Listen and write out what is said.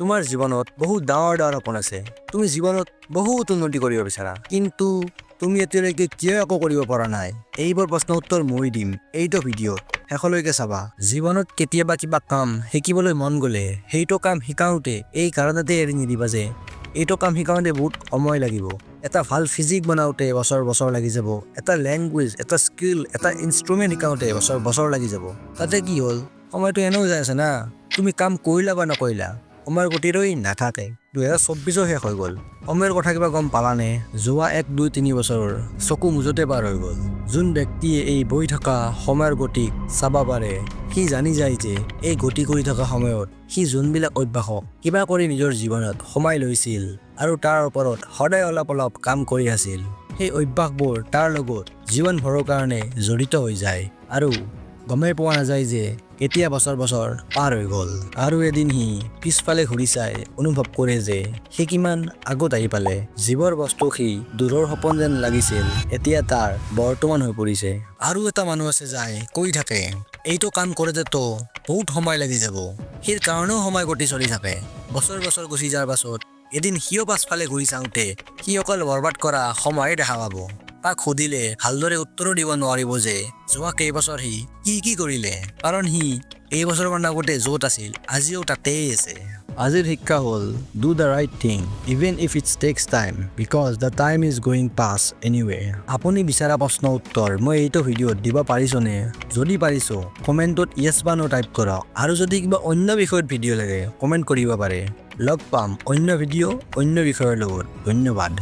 তোমাৰ জীৱনত বহুত ডাঙৰ সপোন আছে। তুমি জীৱনত বহুত উন্নতি কৰিব বিচাৰা, কিন্তু তুমি এতিয়ালৈকে কিয় একো কৰিব পৰা নাই? এইবোৰ প্ৰশ্নৰ উত্তৰ মই দিম এইটো ভিডিঅ'ত। শেষলৈকে চাবা। জীৱনত কেতিয়াবা কিবা কাম শিকিবলৈ মন গ'লে সেইটো কাম শিকাওঁতে এই কাৰণতে এৰি নিদিবা যে এইটো কাম শিকাওঁতে বহুত সময় লাগিব। এটা ভাল ফিজিক বনাওঁতে বছৰ লাগি যাব। এটা লেংগুৱেজ, এটা স্কিল, এটা ইনষ্ট্ৰুমেণ্ট শিকাওঁতে বছৰ লাগি যাব। তাতে কি হ'ল? সময়টো এনেও যাই আছে না। তুমি কাম কৰিলা বা নকৰিলা, সময়ৰ গতি ৰৈ নাথাকে। 2024 শেষ হৈ গ'ল। সময়ৰ কথা কিবা গম পালানে? যোৱা 1, 2, 3 বছৰ চকু মুজতে পাৰ হৈ গ'ল। যোন ব্যক্তিয়ে এই বৈ থকা সময়ৰ গতিক চাব পাৰে, সি জানি যায় যে এই গতি কৰি থকা সময়ত সি যোনবিলাক অভ্যাসক কিবা কৰি নিজৰ জীৱনত সোমাই লৈছিল আৰু তাৰ ওপৰত সদায় অলপ কাম কৰি আছিল, সেই অভ্যাসবোৰ তাৰ লগত জীৱনভৰৰ কাৰণে জড়িত হৈ যায় আৰু গমেই পোৱা নাযায় যে কেতিয়া বছৰ পাৰ হৈ গ'ল। আৰু এদিন সি পিছফালে ঘূৰি চাই অনুভৱ কৰে যে সি কিমান আগত আহি পালে। যিবোৰ বস্তু সি দূৰৰ সপোন যেন লাগিছিল এতিয়া তাৰ বৰ্তমান হৈ পৰিছে। আৰু এটা মানুহ আছে যাই কৈ থাকে এইটো কাম কৰোঁতেতো বহুত সময় লাগি যাব। সেই কাৰণেও সময় গতি চলি থাকে। বছৰ গুচি যোৱাৰ পাছত এদিন সিও পাছফালে ঘূৰি চাওঁতে সি অকল বৰবাদ কৰা সময়ে দেখা পাব। তাক সুধিলে ভালদৰে উত্তৰো দিব নোৱাৰিব যে যোৱা কেইবছৰ সি কি কৰিলে, কাৰণ সি কেইবছৰমান আগতে য'ত আছিল আজিও তাতেই আছে। আজিৰ শিক্ষা হ'ল do the right thing even if it takes time because the time is going past anyway। আপুনি বিচৰা প্ৰশ্নৰ উত্তৰ মই এইটো ভিডিঅ'ত দিব পাৰিছোনে? যদি পাৰিছো কমেণ্টত য়েছ বা ন' টাইপ কৰক। আৰু যদি কিবা অন্য বিষয়ত ভিডিঅ' লাগে কমেণ্ট কৰিব পাৰে। লগ পাম অন্য ভিডিঅ' অন্য বিষয়ৰ লগত। ধন্যবাদ।